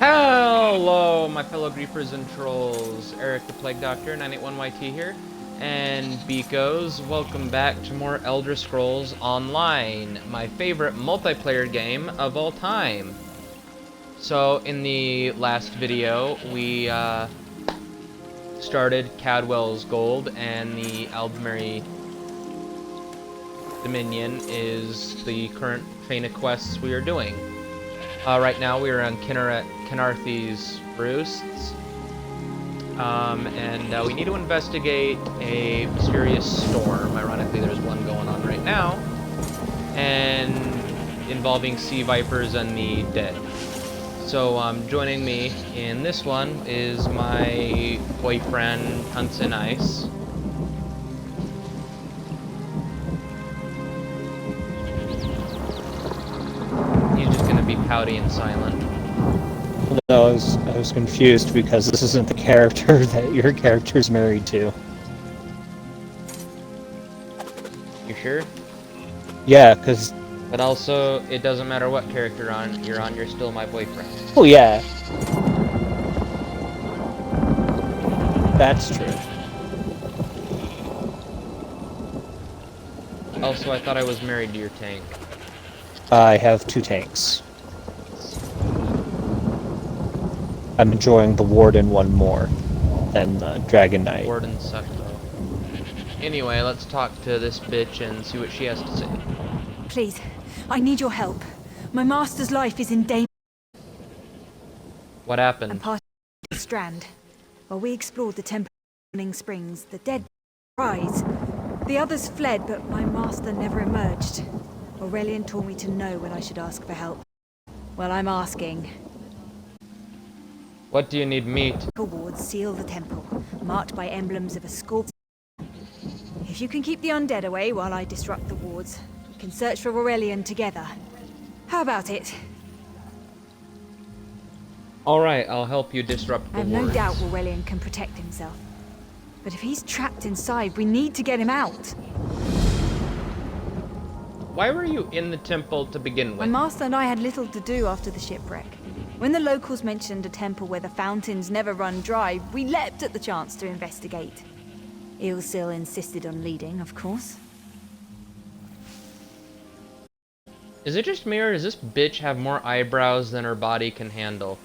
Hello, my fellow griefers and trolls. Eric the Plague Doctor, 981YT here. And Beakos, welcome back to more Elder Scrolls Online, my favorite multiplayer game of all time. So, in the last video, we started Cadwell's Gold, and the Aldmeri Dominion is the current chain of quests we are doing. Right now we are on Kenarthy's Roosts, and we need to investigate a mysterious storm. Ironically, there's one going on right now, and involving sea vipers and the dead. So, joining me in this one is my boyfriend, Hudson Ice. Be pouty and silent. No, I was confused because this isn't the character that your character's married to. You sure? Yeah, because... But also, it doesn't matter what character you're on, you're still my boyfriend. Oh, yeah. That's true. Also, I thought I was married to your tank. I have 2 tanks. I'm enjoying the Warden one more than the Dragon Knight. Warden sucked though. Anyway, let's talk to this bitch and see what she has to say. Please, I need your help. My master's life is in danger. What happened? I'm part of the Strand. While we explored the temple Morning Springs, the dead rise. The others fled, but my master never emerged. Aurelian told me to know when I should ask for help. Well, I'm asking. What do you need me to... Wards seal the temple, marked by emblems of a scorpion. If you can keep the undead away while I disrupt the wards, we can search for Aurelian together. How about it? Alright, I'll help you disrupt the I have no wards. doubt Aurelian can protect himself. But if he's trapped inside, we need to get him out. Why were you in the temple to begin with? My master and I had little to do after the shipwreck. When the locals mentioned a temple where the fountains never run dry, we leapt at the chance to investigate. Ilsil insisted on leading, of course. Is it just me, or does this bitch have more eyebrows than her body can handle?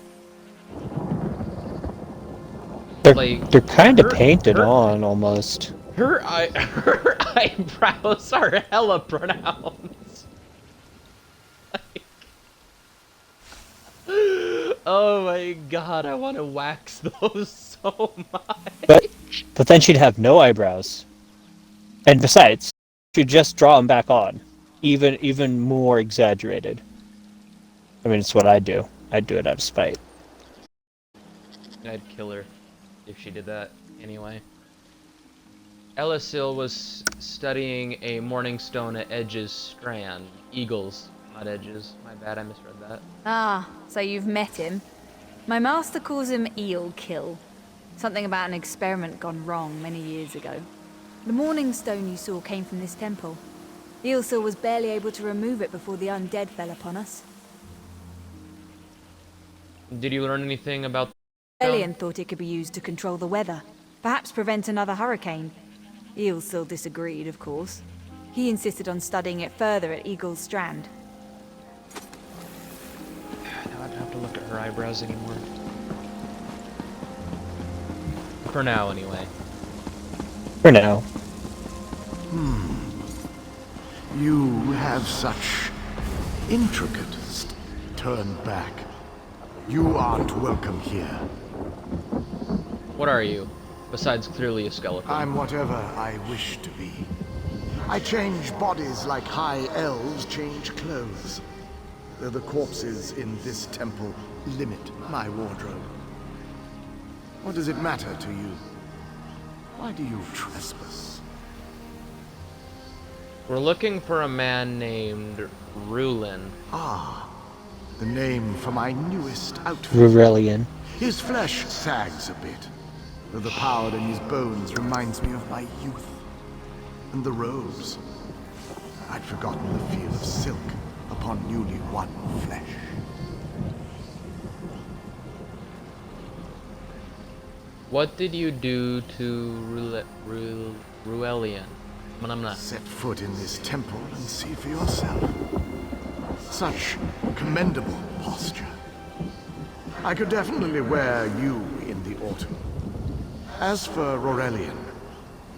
They're kind of painted on, almost. Her eyebrows are hella pronounced. Oh my god, I want to wax those so much. But then she'd have no eyebrows. And besides, she'd just draw them back on. Even more exaggerated. I mean, it's what I'd do. I'd do it out of spite. I'd kill her if she did that anyway. Elasil was studying a morning stone at Edge's Strand. Eagles, not Edges. My bad, I misread that. Ah, so you've met him. My master calls him Eel Kill. Something about an experiment gone wrong many years ago. The morning stone you saw came from this temple. Ilsil was barely able to remove it before the undead fell upon us. Did you learn anything about the Alien thought it could be used to control the weather, perhaps prevent another hurricane. Ilsil disagreed, of course. He insisted on studying it further at Eagle's Strand. Now I don't have to look at her eyebrows anymore. For now, anyway. For now. You have such intricate turn back. You aren't welcome here. What are you? Besides clearly a skeleton. I'm whatever I wish to be. I change bodies like high elves change clothes. Though the corpses in this temple limit my wardrobe. What does it matter to you? Why do you trespass? We're looking for a man named Rulin. Ah, the name for my newest outfit. Rurelian. His flesh sags a bit, though the power in his bones reminds me of my youth. And the robes. I'd forgotten the feel of silk upon newly won flesh. What did you do to Ruelian? Set foot in this temple and see for yourself. Such commendable posture. I could definitely wear you in the autumn. As for Aurelian,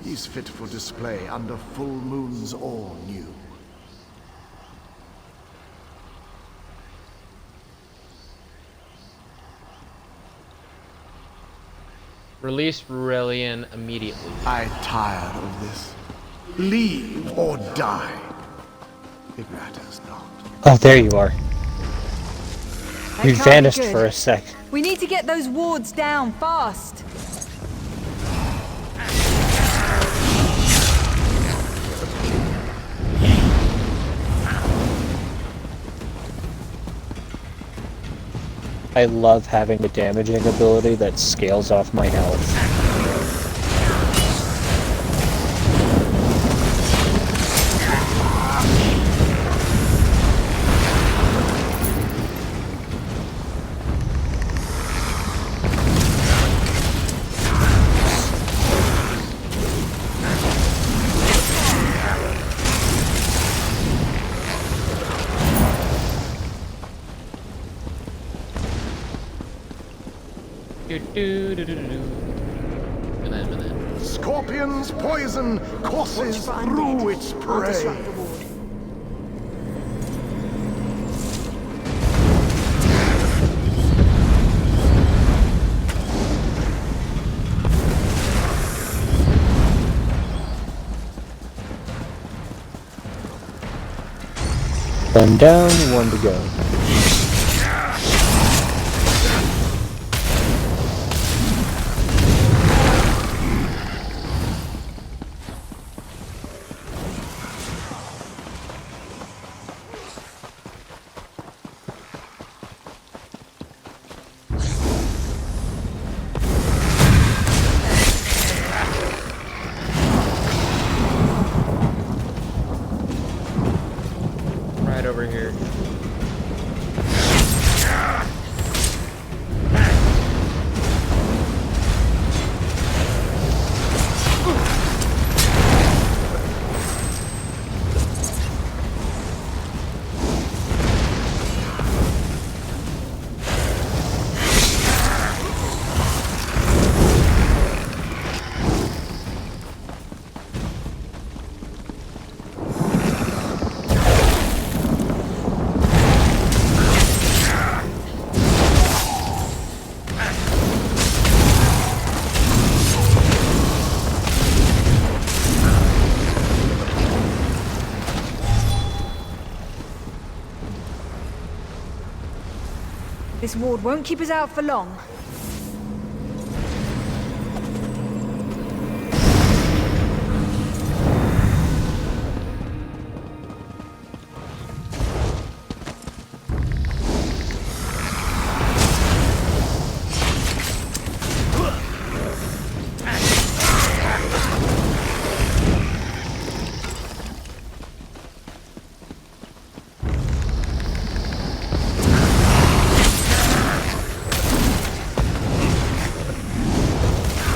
he's fit for display under full moons or new. Release Ruelian immediately. I'm tired of this. Leave or die. It matters not. Oh, there you are. That You can't be vanished good. for a sec. We need to get those wards down fast. I love having a damaging ability that scales off my health. Scorpion's poison courses through its prey. One down, one to go. Right over here. This ward won't keep us out for long.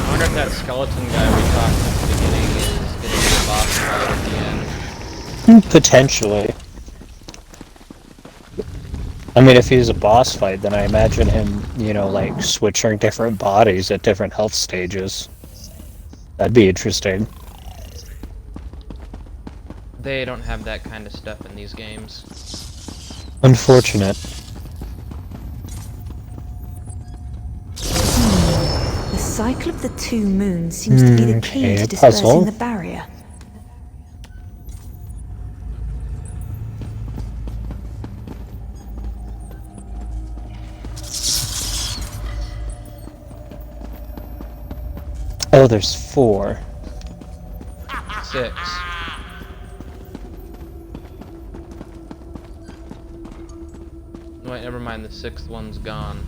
I wonder if that skeleton guy we talked at the beginning is going to be the boss fight at the end. Potentially. I mean, if he's a boss fight, then I imagine him, you know, like, switching different bodies at different health stages. That'd be interesting. They don't have that kind of stuff in these games. Unfortunate. The cycle of the two moons seems to be the key Okay, to dispersing puzzle. the barrier. Oh, there's 4. 6. Wait, never mind. The 6th one's gone.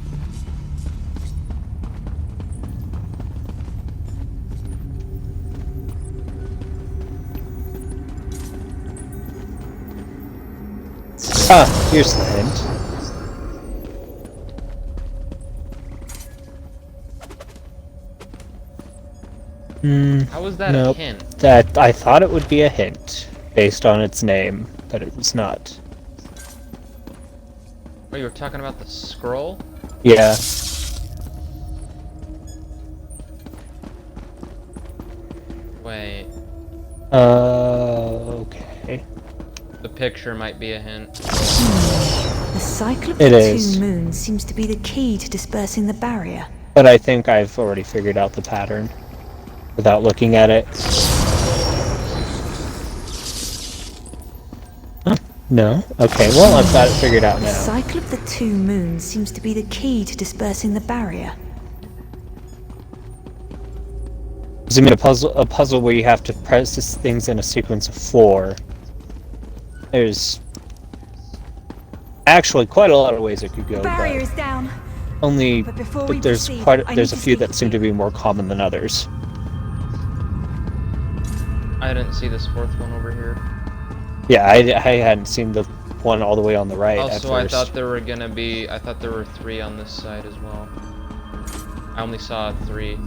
Ah, here's the hint. How was that Nope. a hint? That I thought it would be a hint based on its name, but it was not. Oh, you were talking about the scroll? Yeah. Wait, Okay. the picture might be a hint. The cycle of It the is. two moons seems to be the key to dispersing the barrier. But I think I've already figured out the pattern without looking at it. Huh? No? Okay, well, I've got it figured out The now. cycle of the two moons seems to be the key to dispersing the barrier. Does it mean a puzzle where you have to press things in a sequence of 4? There's actually quite a lot of ways it could go, The barrier but is down. only But before we there's proceed, I there's need a to few speak that with seem you. to be more common than others. I didn't see this fourth one over here. Yeah, I hadn't seen the one all the way on the right at Also, I first. thought there were gonna be. I thought there were 3 on this side as well. I only saw 3.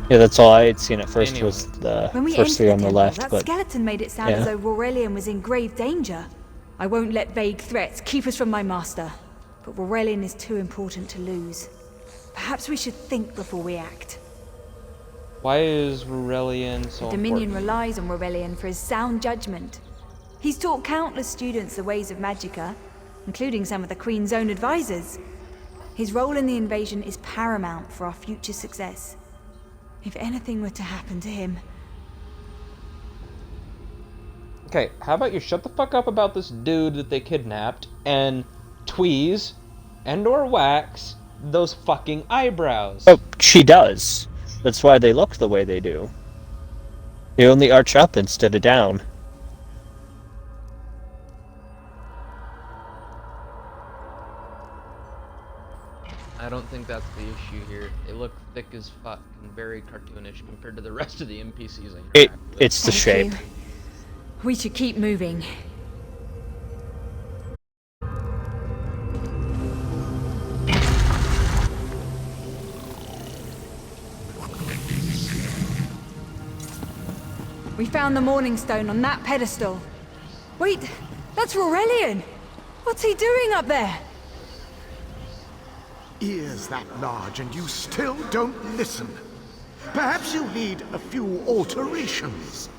Yeah, that's all I had seen at first Anyway. was the When we first entered 3 the on the temple, left, that but skeleton made it sound yeah. as though Aurelian was in grave danger. I won't let vague threats keep us from my master. But Aurelian is too important to lose. Perhaps we should think before we act. Why is Rurelian so The Dominion important? relies on Aurelian for his sound judgment. He's taught countless students the ways of Magicka, including some of the Queen's own advisors. His role in the invasion is paramount for our future success. If anything were to happen to him... Okay, how about you shut the fuck up about this dude that they kidnapped and tweeze and/or wax those fucking eyebrows? Oh, she does. That's why they look the way they do. They only arch up instead of down. I don't think that's the issue here. They look thick as fuck and very cartoonish compared to the rest of the NPCs I interact with. It's the Thank shape. you. We should keep moving. We found the Morning Stone on that pedestal. Wait, that's Aurelian! What's he doing up there? Ears that large and you still don't listen. Perhaps you need a few alterations.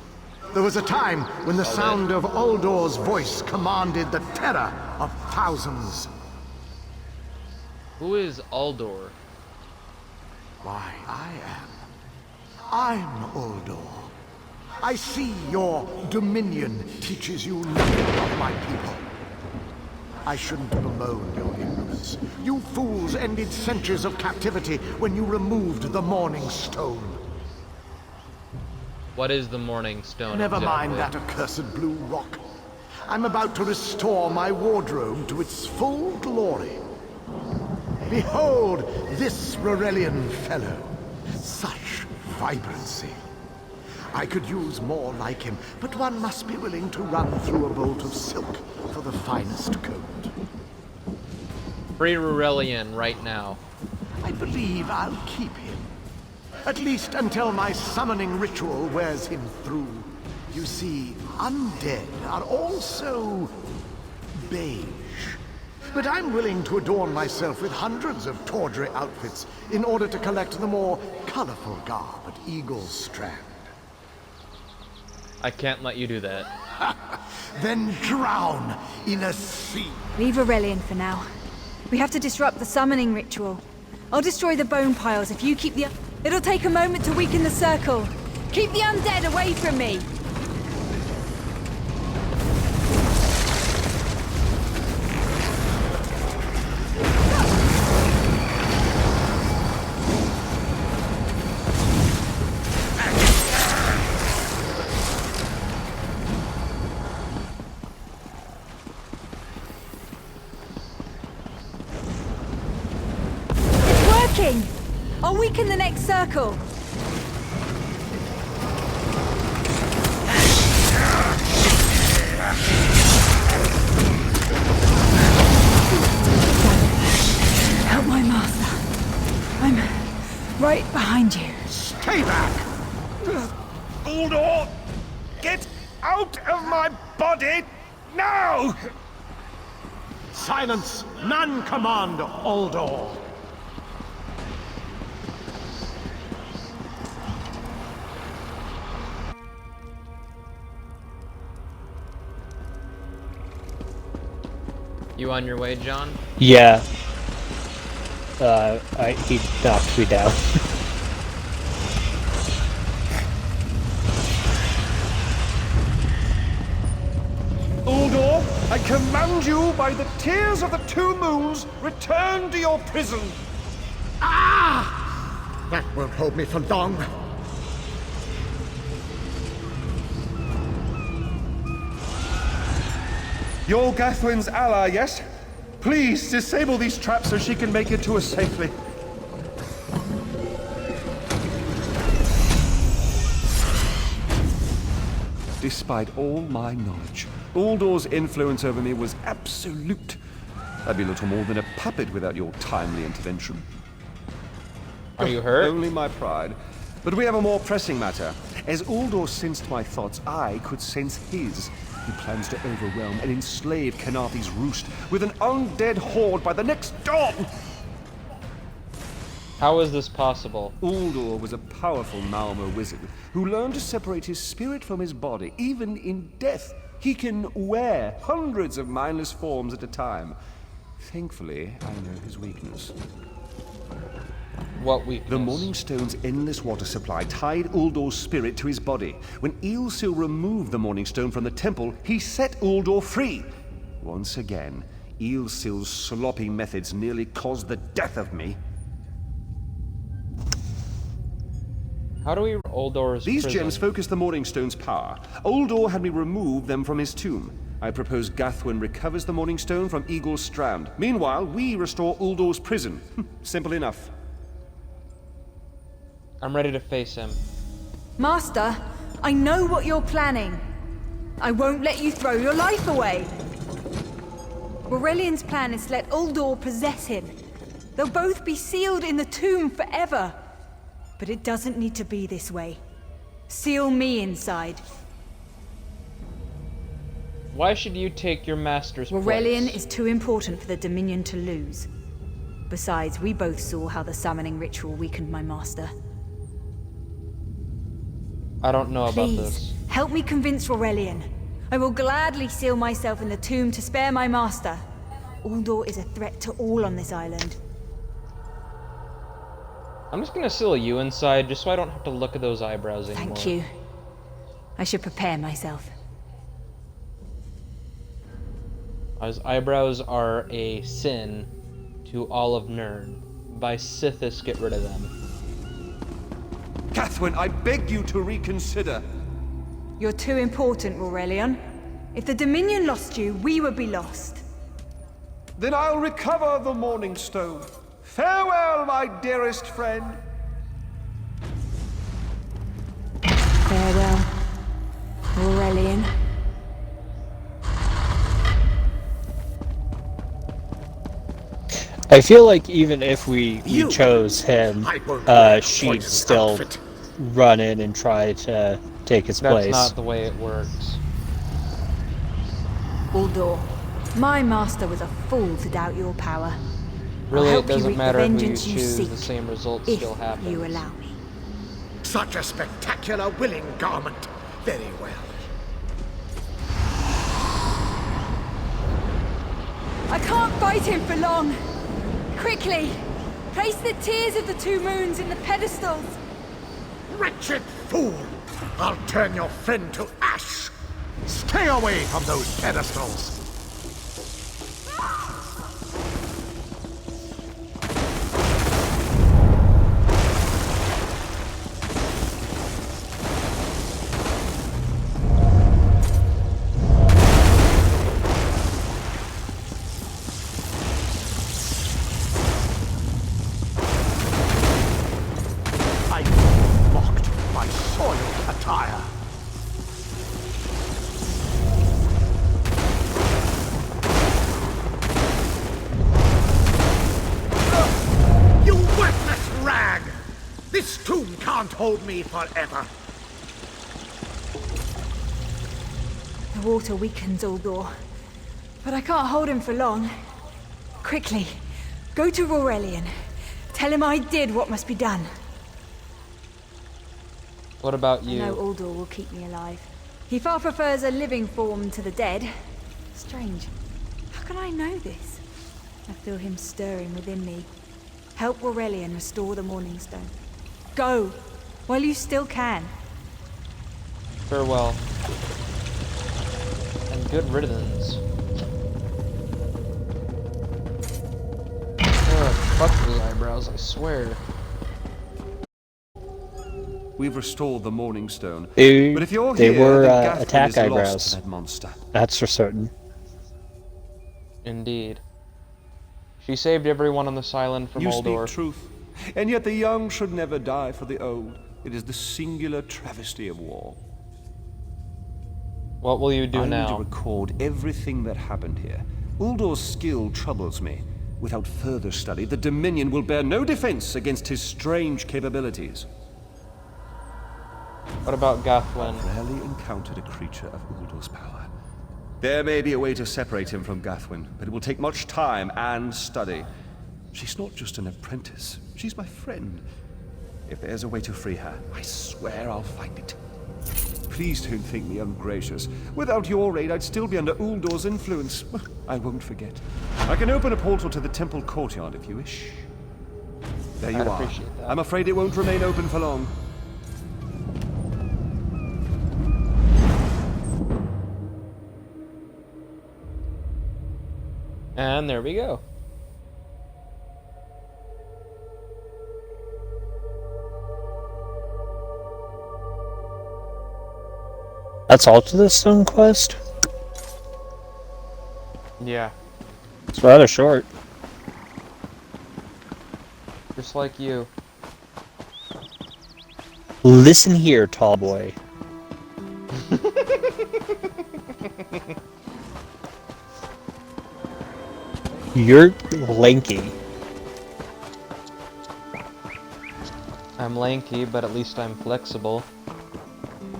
There was a time when the sound of Uldor's voice commanded the terror of thousands. Who is Aldor? Why, I'm Uldor. I see your dominion teaches you nothing of my people. I shouldn't bemoan your ignorance. You fools ended centuries of captivity when you removed the Morning Stone. What is the Morning Stone? Never mind exactly? that accursed blue rock. I'm about to restore my wardrobe to its full glory. Behold this Rurelian fellow. Such vibrancy. I could use more like him, but one must be willing to run through a bolt of silk for the finest coat. Free Rurelian right now. I believe I'll keep him. At least until my summoning ritual wears him through. You see, undead are also beige. But I'm willing to adorn myself with hundreds of tawdry outfits in order to collect the more colorful garb at Eagle's Strand. I can't let you do that. Then drown in a sea. Leave Aurelian for now. We have to disrupt the summoning ritual. I'll destroy the bone piles if you keep the... It'll take a moment to weaken the circle. Keep the undead away from me! It's working! I'll weaken the next circle. Help my master. I'm right behind you. Stay back! Uldor! Get out of my body now! Silence! None command Uldor! You on your way, John? Yeah. He knocked me down. Uldor, I command you by the tears of the two moons, return to your prison. Ah! That won't hold me for long. You're Gathwin's ally, yes? Please disable these traps so she can make it to us safely. Despite all my knowledge, Uldor's influence over me was absolute. I'd be little more than a puppet without your timely intervention. Are you hurt? Only my pride. But we have a more pressing matter. As Uldor sensed my thoughts, I could sense his. He plans to overwhelm and enslave Kenathi's roost with an undead horde by the next dawn! How is this possible? Uldor was a powerful Malmo wizard who learned to separate his spirit from his body, even in death. He can wear hundreds of mindless forms at a time. Thankfully, I know his weakness. What weakness? The Morning Stone's endless water supply tied Uldor's spirit to his body. When Eilsil removed the Morning Stone from the temple, he set Uldor free. Once again, Eilsil's sloppy methods nearly caused the death of me. How do we Uldor's These prison? gems focus the Morning Stone's power. Uldor had me remove them from his tomb. I propose Gathwin recovers the Morning Stone from Eagle's Strand. Meanwhile, we restore Uldor's prison. Simple enough. I'm ready to face him. Master, I know what you're planning. I won't let you throw your life away. Aurelian's plan is to let Uldor possess him. They'll both be sealed in the tomb forever. But it doesn't need to be this way. Seal me inside. Why should you take your master's Aurelian place? is too important for the Dominion to lose. Besides, we both saw how the summoning ritual weakened my master. I don't know about Please, this. help me convince Aurelian. I will gladly seal myself in the tomb to spare my master. Uldor is a threat to all on this island. I'm just gonna seal you inside just so I don't have to look at those eyebrows anymore. Thank you. I should prepare myself. His eyebrows are a sin to all of Nern. By Sithis, get rid of them. Gathwin, I beg you to reconsider. You're too important, Aurelian. If the Dominion lost you, we would be lost. Then I'll recover the Morning Stone. Farewell, my dearest friend. Farewell, Aurelian. I feel like even if we chose him, I won't wear she'd Poison's still outfit. run in and try to take his That's place. not the way it works. Uldor, my master was a fool to doubt your power. Really, I'll it help you doesn't reap the matter who you vengeance you choose, the seek, same result if still happens. you allow me. Such a spectacular willing garment. Very well. I can't fight him for long. Quickly, place the tears of the two moons in the pedestals. Wretched fool! I'll turn your friend to ash! Stay away from those pedestals! I'm mocked by soiled attire. You worthless rag! This tomb can't hold me forever. The water weakens Uldor, but I can't hold him for long. Quickly, go to Aurelian. Tell him I did what must be done. What about I know you? Uldor will keep me alive. He far prefers a living form to the dead. Strange. How can I know this? I feel him stirring within me. Help Aurelian restore the Morning Stone. Go, while you still can. Farewell. And good riddance. Ugh, fuck those eyebrows, I swear. We've restored the Morning Stone. They, But if you're they here, were then Gathrin attack is lost eyebrows. to that monster. That's for certain. Indeed. She saved everyone on this island from You Uldor. speak truth. And yet the young should never die for the old. It is the singular travesty of war. What will you do I need to now? record everything that happened here. Uldor's skill troubles me. Without further study, the Dominion will bear no defense against his strange capabilities. What about Gathwin? Rarely encountered a creature of Uldor's power. There may be a way to separate him from Gathwin, but it will take much time and study. She's not just an apprentice, she's my friend. If there's a way to free her, I swear I'll find it. Please don't think me ungracious. Without your aid, I'd still be under Uldor's influence. I won't forget. I can open a portal to the temple courtyard if you wish. There you I'd are. appreciate that. I'm afraid it won't remain open for long. And there we go. That's all to this stone quest? Yeah. It's rather short. Just like you. Listen here, tall boy. You're lanky. I'm lanky, but at least I'm flexible.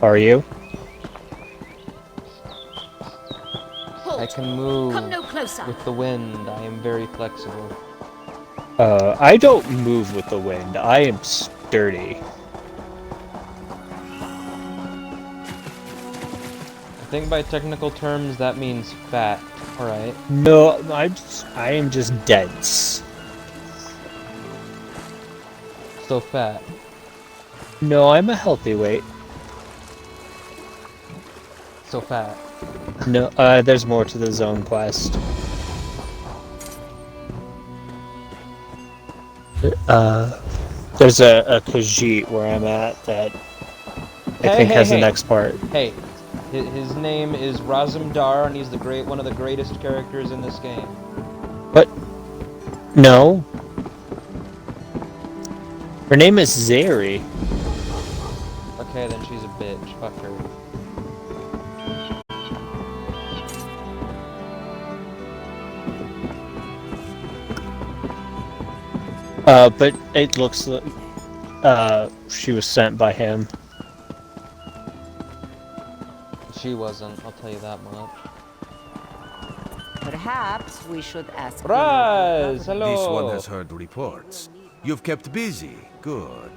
Are you? I can move Come no closer. with the wind. I am very flexible. I don't move with the wind. I am sturdy. I think by technical terms that means fat, alright? No, I am just dense. So fat. No, I'm a healthy weight. So fat. No, there's more to the zone quest. There's a Khajiit where I'm at that I think has the next part. Hey, his name is Razumdar, and he's one of the greatest characters in this game. What? No. Her name is Zeri. Okay, then she's a bitch. Fuck her. But it looks like she was sent by him. She wasn't, I'll tell you that much. Perhaps we should ask. Raz, hello! This one has heard reports. You've kept busy. Good.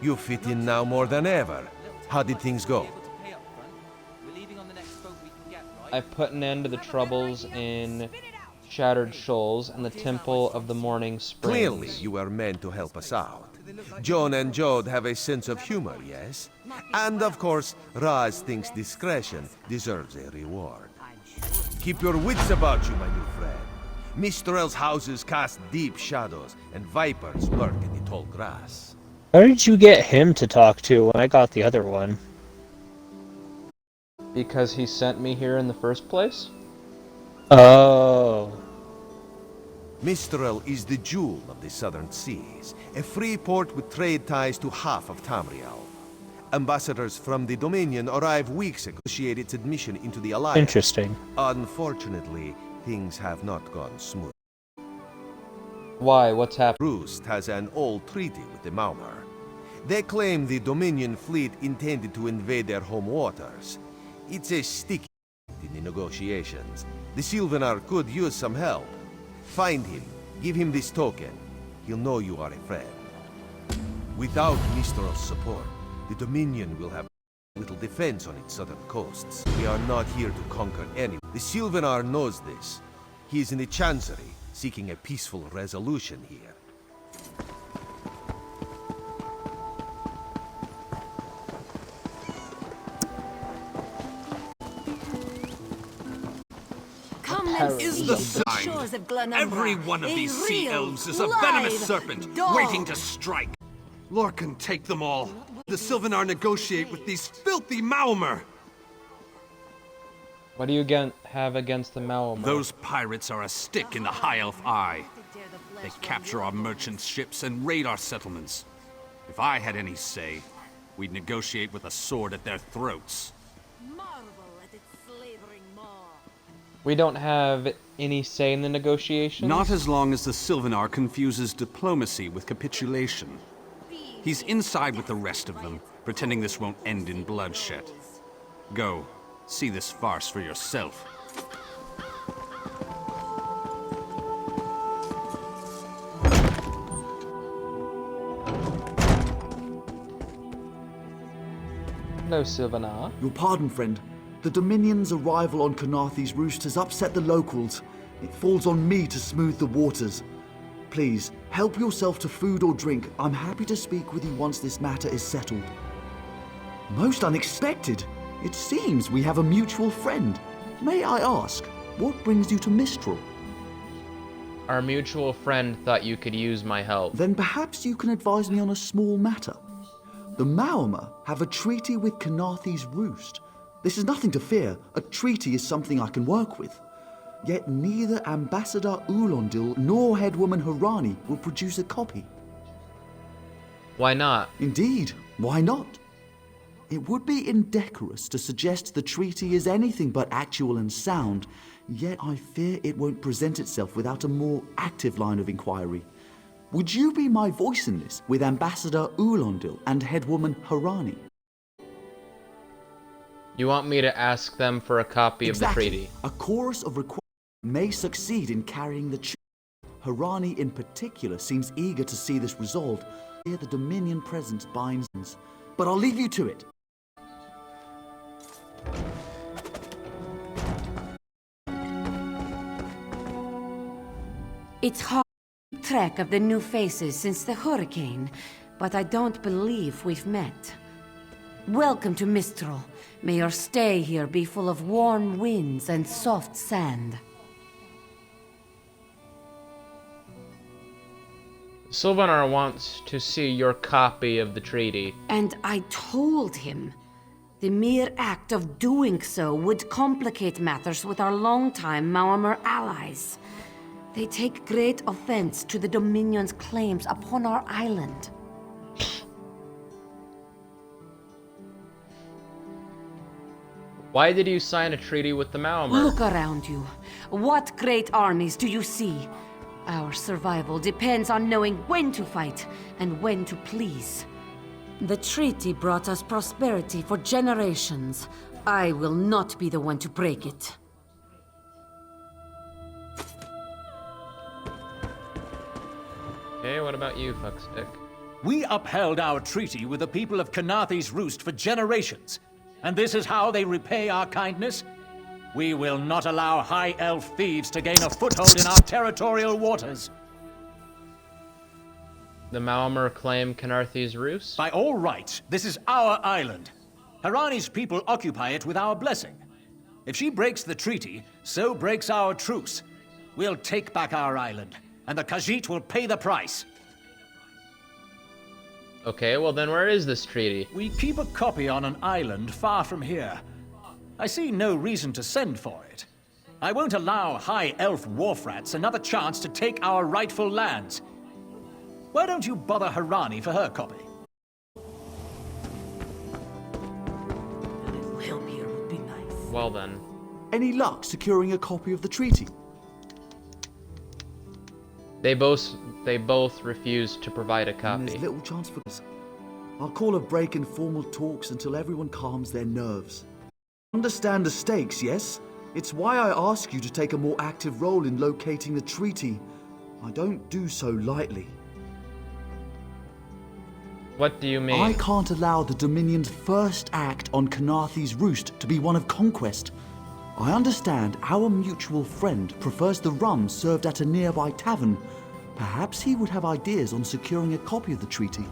You fit in now more than ever. How did things go? I put an end to the troubles in Shattered Shoals and the Temple of the Morning Springs. Clearly, you were meant to help us out. John and Jode have a sense of humor, yes? And of course, Raz thinks discretion deserves a reward. Keep your wits about you, my new friend. Mistrel's houses cast deep shadows, and vipers lurk in the tall grass. How did you get him to talk to when I got the other one? Because he sent me here in the first place? Oh. Mistral is the jewel of the southern seas, a free port with trade ties to half of Tamriel. Ambassadors from the Dominion arrive weeks ago to negotiate its admission into the Alliance. Interesting. Unfortunately, things have not gone smooth. Why? What's happened? Roost has an old treaty with the Maumar. They claim the Dominion fleet intended to invade their home waters. It's a sticky, in negotiations. The Sylvanar could use some help. Find him, give him this token. He'll know you are a friend. Without Mistral's support, the Dominion will have little defense on its southern coasts. We are not here to conquer anyone. The Sylvanar knows this. He is in the Chancery, seeking a peaceful resolution here. Come and Is see the the sign. shores of Glenumbra. Every one of these sea real, elves is a venomous live serpent, dog. waiting to strike. Lorcan, take them all. The Sylvanar negotiate with these filthy Maomer. What do you have against the Maomer? Those pirates are a stick in the High Elf eye. They capture our merchants' ships and raid our settlements. If I had any say, we'd negotiate with a sword at their throats. We don't have any say in the negotiations? Not as long as the Sylvanar confuses diplomacy with capitulation. He's inside with the rest of them, pretending this won't end in bloodshed. Go, see this farce for yourself. Hello, Sylvanar. Your pardon, friend. The Dominion's arrival on Canarthi's roost has upset the locals. It falls on me to smooth the waters. Please, help yourself to food or drink. I'm happy to speak with you once this matter is settled. Most unexpected. It seems we have a mutual friend. May I ask, what brings you to Mistral? Our mutual friend thought you could use my help. Then perhaps you can advise me on a small matter. The Maomer have a treaty with Canarthi's roost. This is nothing to fear. A treaty is something I can work with. Yet neither Ambassador Ulondil nor Headwoman Harani will produce a copy. Why not? Indeed, why not? It would be indecorous to suggest the treaty is anything but actual and sound, yet I fear it won't present itself without a more active line of inquiry. Would you be my voice in this with Ambassador Ulondil and Headwoman Harani? You want me to ask them for a copy of the treaty? A chorus of requests may succeed in carrying the treaty. Harani in particular seems eager to see this resolved. Here the Dominion presence binds, but I'll leave you to it. It's hard to keep track of the new faces since the hurricane, but I don't believe we've met. Welcome to Mistral. May your stay here be full of warm winds and soft sand. Sylvanar wants to see your copy of the treaty. And I told him. The mere act of doing so would complicate matters with our longtime Maomer allies. They take great offense to the Dominion's claims upon our island. Why did you sign a treaty with the Maomer? Look around you. What great armies do you see? Our survival depends on knowing when to fight and when to please. The treaty brought us prosperity for generations. I will not be the one to break it. Okay, what about you, fuckstick? We upheld our treaty with the people of Canarthi's roost for generations. And this is how they repay our kindness? We will not allow High Elf thieves to gain a foothold in our territorial waters. The Maomer claim Canarthi's roost? By all rights, this is our island. Harani's people occupy it with our blessing. If she breaks the treaty, so breaks our truce. We'll take back our island, and the Khajiit will pay the price. Okay, well then where is this treaty? We keep a copy on an island far from here. I see no reason to send for it. I won't allow High Elf wharf-rats another chance to take our rightful lands. Why don't you bother Harani for her copy? A little help here would be nice. Well then. Any luck securing a copy of the treaty? They both refused to provide a And copy. there's little chance for this. I'll call a break in formal talks until everyone calms their nerves. Understand the stakes, yes? It's why I ask you to take a more active role in locating the treaty. I don't do so lightly. What do you mean? I can't allow the Dominion's first act on Kanathe's Roost to be one of conquest. I understand our mutual friend prefers the rum served at a nearby tavern. Perhaps he would have ideas on securing a copy of the treaty.